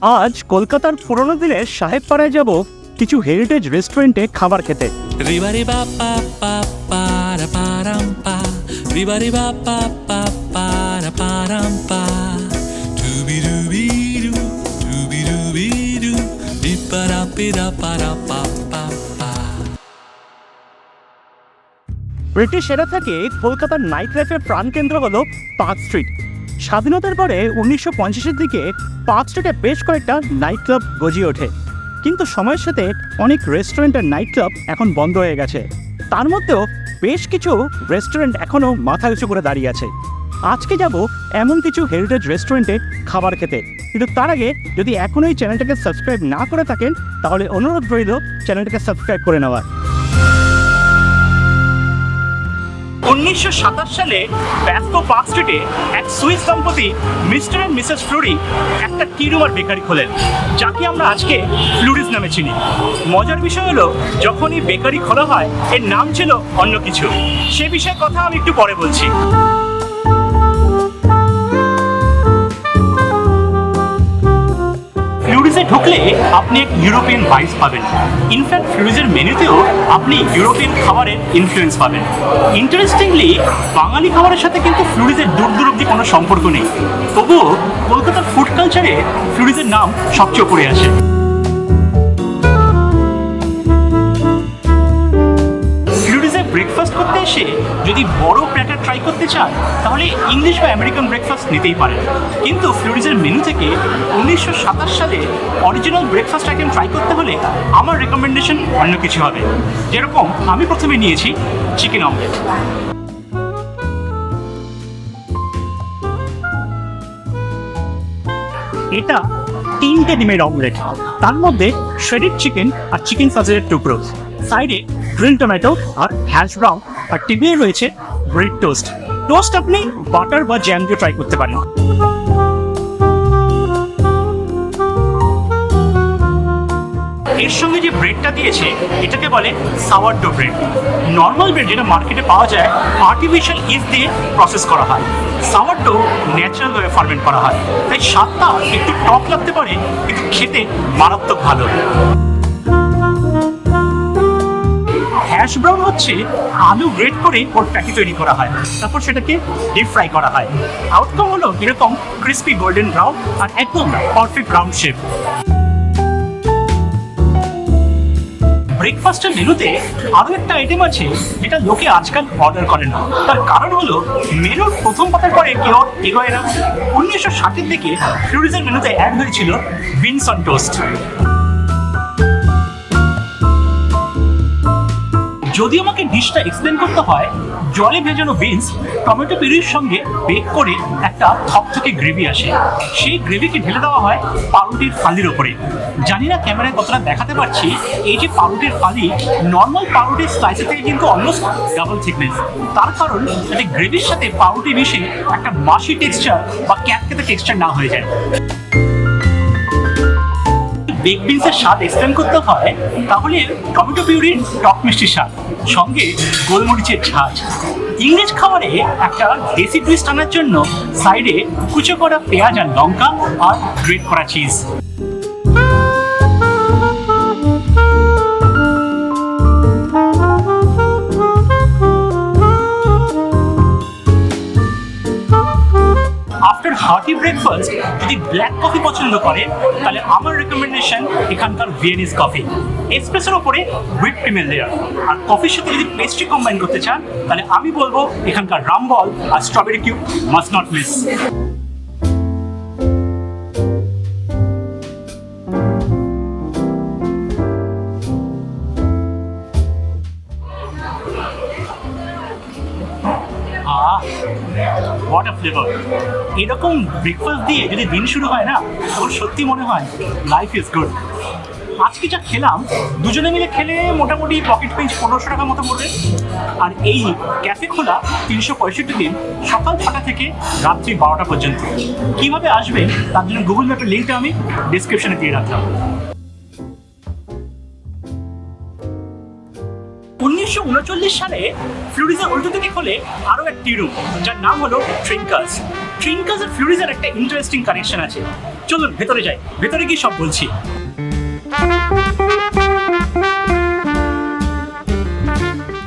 আজ কলকাতার পুরোনো দিনের সাহেবপাড়ায় যাব কিছু হেরিটেজ রেস্টুরেন্টে খাবার খেতে। ব্রিটিশ এরা থেকে কলকাতার নাইট লাইফের প্রাণকেন্দ্র হলো পার্ক স্ট্রিট। স্বাধীনতার পরে 1950-এর দিকে পার্ক স্ট্রিটে বেশ কয়েকটা নাইট ক্লাব গজিয়ে ওঠে, কিন্তু সময়ের সাথে অনেক রেস্টুরেন্ট আর নাইট ক্লাব এখন বন্ধ হয়ে গেছে। তার মধ্যেও বেশ কিছু রেস্টুরেন্ট এখনও মাথা উঁচু করে দাঁড়িয়ে আছে। আজকে যাব এমন কিছু হেরিটেজ রেস্টুরেন্টে খাবার খেতে, কিন্তু তার আগে যদি এখনও এই চ্যানেলটাকে সাবস্ক্রাইব না করে থাকেন তাহলে অনুরোধ রইল চ্যানেলটাকে সাবস্ক্রাইব করে নেওয়ার। 1927 সালে ব্যস্ত পার্ক স্ট্রিটে এক সুইস দম্পতি মিস্টার অ্যান্ড মিসেস ফ্লুরি একটা টি রুম আর বেকারি খোলেন, যাকে আমরা আজকে ফ্লুরিজ নামে চিনি। মজার বিষয় হলো, যখন এই বেকারি খোলা হয় এর নাম ছিল অন্য কিছু। সে বিষয়ে কথা আমি একটু পরে বলছি। ফ্লুরিজে ঢুকলে আপনি এক ইউরোপিয়ান ভাইবস পাবেন। ইনফ্যাক্ট ফ্লুরিজের মেনুতেও আপনি ইউরোপিয়ান খাবারের ইনফ্লুয়েন্স পাবেন। ইন্টারেস্টিংলি বাঙালি খাবারের সাথে কিন্তু ফ্লুরিজের দূর দূর অব্দি কোনো সম্পর্ক নেই, তবুও কলকাতার ফুড কালচারে ফ্লুরিজের নাম সবচেয়ে উপরে আসে। ব্রেকফাস্ট করতে এসে যদি বড় প্ল্যাটার ট্রাই করতে চান তাহলে ইংলিশ বা আমেরিকান ব্রেকফাস্ট নিতেই পারেন, কিন্তু ফ্লুরিজের মেনু থেকে 1927 সালে অরিজিনাল ব্রেকফাস্ট আইটেম ট্রাই করতে হলে আমার রেকমেন্ডেশন অন্য কিছু হবে। যেরকম আমি প্রথমে নিয়েছি চিকেন অমলেট। এটা 3টে ডিমের অমলেট, তার মধ্যে শ্রেডেড চিকেন আর চিকেন সসেজের টুকরো, সাইডে গ্রিল টমেটো আর হ্যাশ ব্রাউন, আর টেবিলে রয়েছে ব্রেড টোস্ট। টোস্ট আপনি বাটার বা জ্যাম দিয়ে ট্রাই করতে পারেন। এর সঙ্গে যে ব্রেডটা দিয়েছে এটাকে বলে সাওয়ারডো ব্রেড। নর্মাল ব্রেড যেটা মার্কেটে পাওয়া যায় আর্টিফিশিয়াল ইস্ট দিয়ে প্রসেস করা হয়, সাওয়ারডো ন্যাচারাল ভাবে ফার্মেন্ট করা হয়, তাই স্বাদটা একটু টক লাগতে পারে কিন্তু খেতে মারাত্মক ভালো। হ্যাশ ব্রাউন হচ্ছে আলু গ্রেট করে ওর প্যাটি তৈরি করা হয়, তারপর সেটাকে ডিপ ফ্রাই করা হয়। আউটকাম হলো এরকম ক্রিস্পি গোল্ডেন ব্রাউন আর একদম পারফেক্ট রাউন্ড শেপ। ব্রেকফাস্টের মেনুতে আরও একটা আইটেম আছে যেটা লোকে আজকাল অর্ডার করে না, তার কারণ হলো মেনুর প্রথম পাতার পরে কেউ এগোয় না। 1960-এর দিকে ফ্লুরিজের মেনুতে অ্যাড হয়েছিল বিনস অন টোস্ট। যদি আমাকে ডিশটা এক্সপ্লেন করতে হয়, জলে ভেজানো বিনস টমেটো পিউরির সঙ্গে বেক করে একটা থকথকে গ্রেভি আসে, সেই গ্রেভিকে ঢেলে দেওয়া হয় পাউরুটির ফালির ওপরে। জানি না ক্যামেরায় কতটা দেখাতে পারছি, এই যে পাউরুটির ফালি নর্মাল পাউরুটির স্লাইসের থেকে কিন্তু অলমোস্ট ডাবল থিকনেস, তার কারণ যাতে গ্রেভির সাথে পাউরুটি মিশে একটা মাসি টেক্সচার বা ক্যাটকেটে টেক্সচার না হয়ে যায়। বেক বিনসের স্বাদ এক্সপ্লেন করতে হয় তাহলে টমেটো পিউরির টক মিষ্টি স্বাদ, সঙ্গে গোলমরিচের ঝাঁজ। ইংরেজ খাবারে একটা দেশি টুইস্ট আনার জন্য সাইডে কুচো করা পেঁয়াজ আর লঙ্কা আর গ্রেট করা চিজ। আফটার হার্টি ব্রেকফাস্ট যদি ব্ল্যাক কফি পছন্দ করেন তাহলে আমার রেকমেন্ডেশন এখানকার ভিয়েনিজ কফি। এসপ্রেসোর ওপরে হুইপ ক্রিমের লেয়ার, আর কফির সাথে যদি পেস্ট্রি কম্বাইন করতে চান তাহলে আমি বলবো এখানকার রামবল আর strawberry cube must not miss. What a flavour! এরকম ব্রেকফাস্ট দিয়ে যদি দিন শুরু হয় না, তখন সত্যি মনে হয় লাইফ ইজ গুড। আজকে যা খেলাম দুজনে মিলে খেলে মোটামুটি পকেট পেঞ্চ 1500 টাকার মতো পড়বে। আর এই ক্যাফে খোলা 365 দিন, সকাল 6টা থেকে রাত্রি 12টা পর্যন্ত। কীভাবে আসবেন তার জন্য গুগল ম্যাপের লিঙ্কটা আমি ডিসক্রিপশনে দিয়ে রাখলাম। 1939 সালে ফ্লুরিজের উল্টো দিকে খোলে আরও একটি রুম, যার নাম হলো ট্রিঙ্কাস। ট্রিঙ্কাস আর ফ্লুরিজের একটা ইন্টারেস্টিং কানেকশন আছে। চলুন ভেতরে যাই, ভেতরে গিয়ে সব বলছি।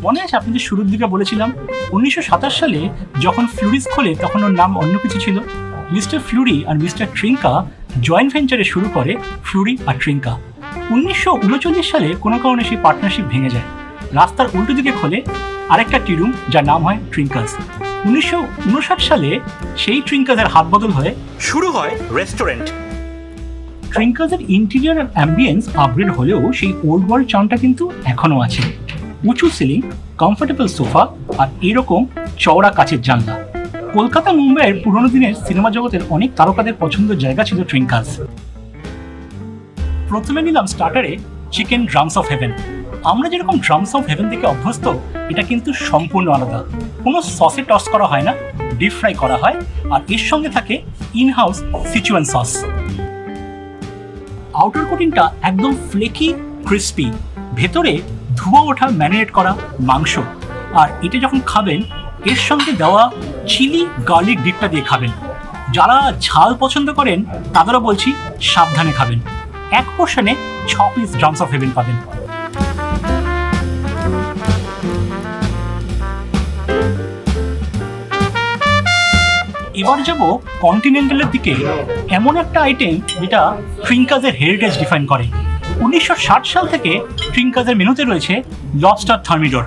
মনে আছে আপনি যে শুরুর দিকে বলেছিলাম 1927 সালে যখন ফ্লুরিজ খোলে তখন ওর নাম অন্য কিছু ছিল। মিস্টার ফ্লুরি আর মিস্টার ট্রিঙ্কা জয়েন্ট ভেঞ্চারে শুরু করে ফ্লুরি আর ট্রিঙ্কা। 1939 সালে কোনো কারণে সেই পার্টনারশিপ ভেঙে যায়। রাস্তার উল্টো দিকে খোলে আরেকটা টি রুম, যার নাম হয় ট্রিঙ্কাস। 1959 সালে সেই ট্রিঙ্কাসের হাত বদল হয়ে শুরু হয় রেস্টুরেন্ট। ট্রিঙ্কাসের ইন্টেরিয়র আর অ্যাম্বিয়েন্স আপগ্রেড হলেও সেই ওল্ড ওয়ার্ল্ড চার্মটা কিন্তু এখনও আছে। উঁচু সিলিং, কমফোর্টেবল সোফা আর এরকম চওড়া কাচের জানলা। কলকাতা মুম্বাইয়ের পুরোনো দিনের সিনেমা জগতের অনেক তারকাদের পছন্দের জায়গা ছিল ট্রিঙ্কাস। প্রথমে নিলাম স্টার্টারে চিকেন ড্রামস অফ হেভেন। আমরা যেরকম ড্রামস অফ হেভেন থেকে অভ্যস্ত, এটা কিন্তু সম্পূর্ণ আলাদা। কোনো সসে টস করা হয় না, ডিপ ফ্রাই করা হয়, আর এর সঙ্গে থাকে in house Sichuan sauce. Outer কোটিংটা একদম ফ্লেকি ক্রিস্পি, ভেতরে ধোঁয়া ওঠা ম্যারিনেট করা মাংস। আর এটা যখন খাবেন এর সঙ্গে দেওয়া চিলি গার্লিক ডিপটা দিয়ে খাবেন। যারা ঝাল পছন্দ করেন তাদেরও বলছি সাবধানে খাবেন। এক পোর্শনে 6 পিস ড্রামস অফ হেভেন পাবেন। এবার যাব কন্টিনেন্টালের দিকে, এমন একটা আইটেম যেটা ট্রিঙ্কাসের হেরিটেজ ডিফাইন করে। 1960 সাল থেকে ট্রিঙ্কাসের মেনুতে রয়েছে লবস্টার থার্মিডোর।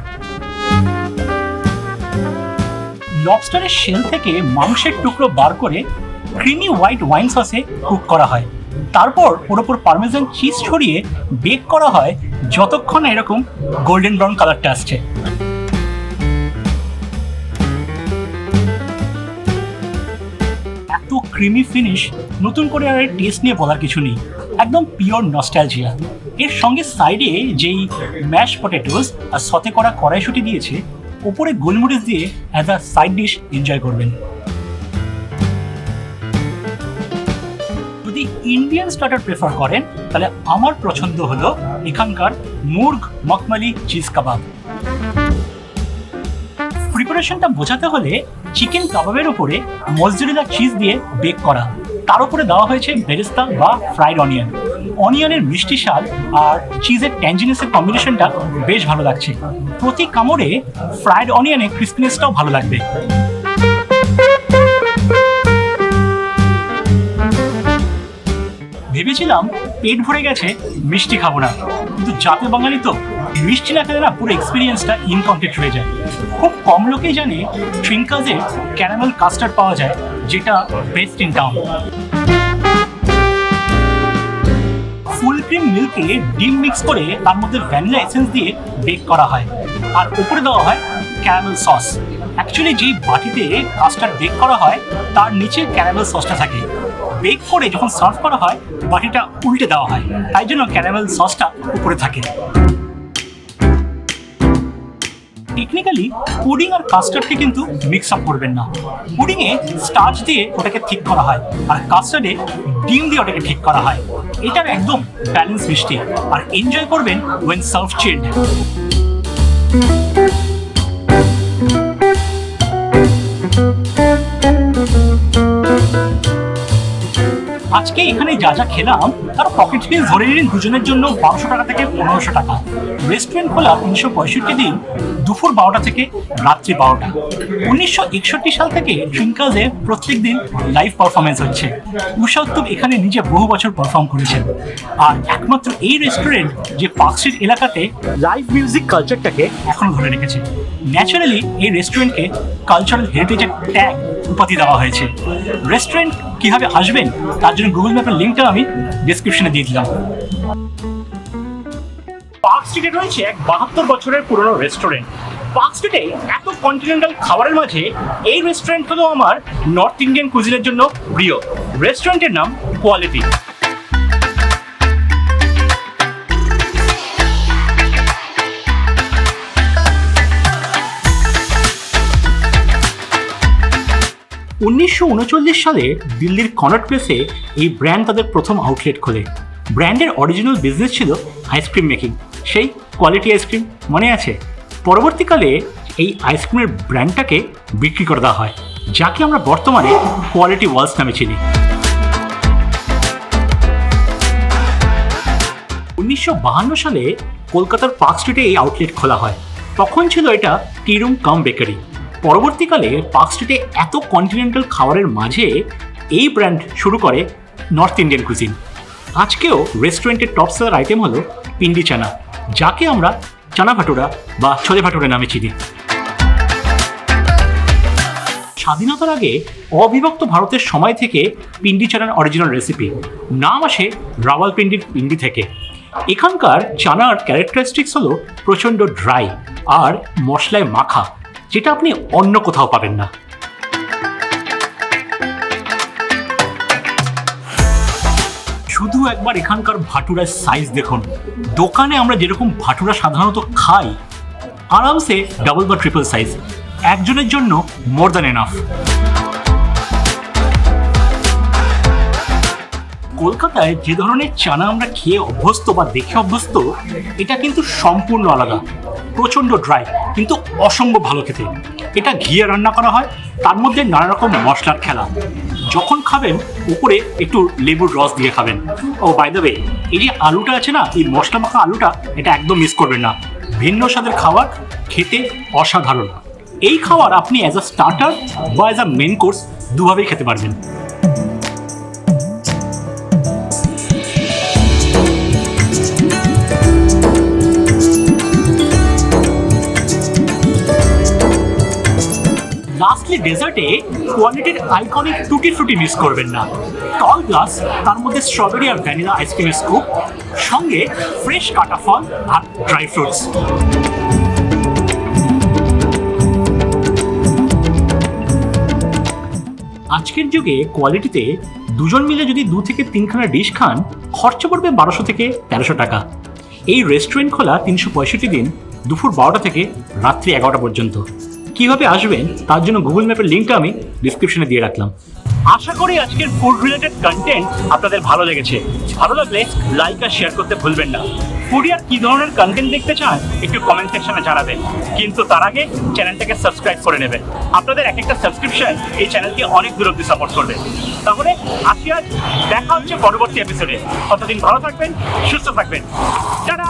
লবস্টারের শেল থেকে মাংসের টুকরো বার করে ক্রিমি হোয়াইট ওয়াইন সসে কুক করা হয়। তারপর ওর ওপর পার্মেজান চিজ ছড়িয়ে বেক করা হয় যতক্ষণ এরকম গোল্ডেন ব্রাউন কালারটা আসছে। এত ক্রিমি ফিনিশ, নতুন করে আর এর টেস্ট নিয়ে বলার কিছু নেই, একদম পিওর নস্টালজিয়া। এর সঙ্গে সাইডে যেই ম্যাশ পটেটোস আর সতে করা কড়াইশুঁটি দিয়েছে, ওপরে গোলমরিচ দিয়ে as a side dish enjoy করবেন। যদি ইন্ডিয়ান স্টার্টার প্রেফার করেন তাহলে আমার পছন্দ হলো এখানকার মুর্গ মখমালি চিজ কাবাব। প্রিপারেশনটা বোঝাতে হলে চিকেন কাবাবের উপরে মজরেলা চিজ দিয়ে বেক করা, তার উপরে দেওয়া হয়েছে বেরেস্তা বা ফ্রাইড অনিয়ন। অনিয়নের মিষ্টি স্বাদ আর চিজের ট্যাঞ্জিনেসের কম্বিনেশনটা বেশ ভালো লাগছে। প্রতি কামড়ে ফ্রাইড অনিয়নের ক্রিসপিনেসটাও ভালো লাগবে। ভেবেছিলাম পেট ভরে গেছে, মিষ্টি খাবো না, কিন্তু জাতে বাঙালি তো মিষ্টি না খেলে না পুরো এক্সপিরিয়েন্সটা ইনকমপ্লিট হয়ে যায়। খুব কম লোকেই জানে ট্রিঙ্কাসে ক্যারামেল কাস্টার্ড পাওয়া যায়, যেটা best in town. Full cream মিল্কে ডিম মিক্স করে তার মধ্যে ভ্যানিলা এসেন্স দিয়ে বেক করা হয়, আর উপরে দেওয়া হয় ক্যারামেল সস। অ্যাকচুয়ালি যেই বাটিতে কাস্টার্ড বেক করা হয় তার নিচে ক্যারামেল সসটা থাকে। বেক করে যখন সার্ভ করা হয় বাটিটা উল্টে দেওয়া হয়, তাই জন্য ক্যারামেল সসটা উপরে থাকে। টেকনিক্যালি পুডিং আর কাস্টার্ডকে কিন্তু মিক্স আপ করবেন না। পুডিংয়ে স্টার্চ দিয়ে ওটাকে ঠিক করা হয়, আর কাস্টার্ডে ডিম দিয়ে ওটাকে ঠিক করা হয়। এটার একদম ব্যালেন্স মিষ্টি, আর এনজয় করবেন ওয়েন সার্ভ চিল্ড। আজকে এখানে যা যা খেলাম তার পকেট বিল ধরে নিন দুজনের জন্য 1200 টাকা থেকে 1500 টাকা। রেস্টুরেন্ট খোলা 365 দিন, দুপুর 12টা থেকে রাত্রি 12টা। 1961 সাল থেকে ট্রিঙ্কাসে প্রত্যেক দিন লাইভ পারফরমেন্স হচ্ছে। উষা উত্তম এখানে নিজে বহু বছর পারফর্ম করেছেন, আর একমাত্র এই রেস্টুরেন্ট যে পার্ক স্ট্রিট এলাকাতে লাইভ মিউজিক কালচারটাকে এখনো ধরে রেখেছে। ন্যাচারালি এই রেস্টুরেন্টকে কালচারাল হেরিটেজের ট্যাগ উপাধি দেওয়া হয়েছে। রেস্টুরেন্ট কিভাবে আসবেন তার জন্য গুগল ম্যাপের লিঙ্কটা আমি ডেসক্রিপশনে দিয়ে দিলাম। পার্ক স্ট্রিটে রয়েছে এক 72 বছরের পুরনো রেস্টুরেন্ট। পার্ক স্ট্রিটে এত কন্টিনেন্টাল খাবারের মাঝে এই রেস্টুরেন্ট হলো আমার নর্থ ইন্ডিয়ান কুজিনের জন্য প্রিয়। রেস্টুরেন্টের নাম কোয়ালিটি। উনিশশো সালে দিল্লির কনট প্লেসে এই ব্র্যান্ড তাদের প্রথম আউটলেট খোলে। ব্র্যান্ডের অরিজিনাল বিজনেস ছিল আইসক্রিম মেকিং, সেই কোয়ালিটি আইসক্রিম মনে আছে? পরবর্তীকালে এই আইসক্রিমের ব্র্যান্ডটাকে বিক্রি করে দেওয়া হয়, যাকে আমরা বর্তমানে কোয়ালিটি ওয়ালস নামে চিনি। 1952 সালে কলকাতার পার্ক স্ট্রিটে এই আউটলেট খোলা হয়। তখন ছিল এটা টি রুম কাম বেকারি। পরবর্তীকালে পার্ক স্ট্রিটে এত কন্টিনেন্টাল খাবারের মাঝে এই ব্র্যান্ড শুরু করে নর্থ ইন্ডিয়ান কুজিন। আজকেও রেস্টুরেন্টের টপ সেলার আইটেম হলো পিন্ডি চানা, যাকে আমরা চানা ভাটুরা বা ছোলে ভাটুরা নামে চিনি। স্বাধীনতার আগে অবিভক্ত ভারতের সময় থেকে পিন্ডি চানার অরিজিনাল রেসিপি। নাম আসে রাওয়ালপিন্ডির পিন্ডি থেকে। এখানকার চানার ক্যারেক্টারিস্টিক্স হলো প্রচণ্ড ড্রাই আর মশলায় মাখা, যেটা আপনি অন্য কোথাও পাবেন না। শুধু একবার এখানকার ভাটুরার সাইজ দেখুন। দোকানে আমরা যেরকম ভাটুরা সাধারণত খাই, আরামসে ডাবল বা ট্রিপল সাইজ, একজনের জন্য মোর দ্যান এনাফ। কলকাতায় যে ধরনের চানা আমরা খেয়ে অভ্যস্ত বা দেখে অভ্যস্ত, এটা কিন্তু সম্পূর্ণ আলাদা। প্রচণ্ড ড্রাই কিন্তু অসম্ভব ভালো খেতে। এটা ঘিয়ে রান্না করা হয়, তার মধ্যে নানা রকম মশলার খেলা। যখন খাবেন উপরে একটু লেবুর রস দিয়ে খাবেন। ও বাই দ্য ওয়ে, এই যে আলুটা আছে না, এই মশলা মাখা আলুটা, এটা একদম মিস করবেন না। ভিন্ন স্বাদের খাবার, খেতে অসাধারণ। এই খাবার আপনি অ্যাজ আ স্টার্টার বা অ্যাজ আ মেন কোর্স দুভাবেই খেতে পারবেন। লাস্টলি ডেজার্টে কোয়ালিটির আইকনিক টুটি ফ্রুটি মিস করবেন না। টল গ্লাস, তার মধ্যে স্ট্রবেরি আর ভ্যানিলা আইসক্রিমের স্কুপ, সঙ্গে ফ্রেশ কাটা ফল আর ড্রাই ফ্রুটস। আজকের যুগে কোয়ালিটিতে দুজন মিলে যদি 2 থেকে 3খানা ডিশ খান, খরচা পড়বে 1200 থেকে 1300 টাকা। এই রেস্টুরেন্ট খোলা 365 দিন, দুপুর 12টা থেকে রাত্রি 11টা পর্যন্ত। কীভাবে আসবেন তার জন্য গুগল ম্যাপের লিঙ্কটা আমি ডিসক্রিপশনে দিয়ে রাখলাম। আশা করি আজকের ফুড রিলেটেড কন্টেন্ট আপনাদের ভালো লেগেছে। ভালো লাগলে লাইক আর শেয়ার করতে ভুলবেন না। ফুডি আর কী ধরনের কন্টেন্ট দেখতে চান একটু কমেন্ট সেকশনে জানাবেন, কিন্তু তার আগে চ্যানেলটাকে সাবস্ক্রাইব করে নেবেন। আপনাদের এক একটা সাবস্ক্রিপশন এই চ্যানেলকে অনেক দূর অব্দি সাপোর্ট করবে। তাহলে আসি আজ, দেখা হচ্ছে পরবর্তী এপিসোডে। ততদিন ভালো থাকবেন, সুস্থ থাকবেন। টাটা।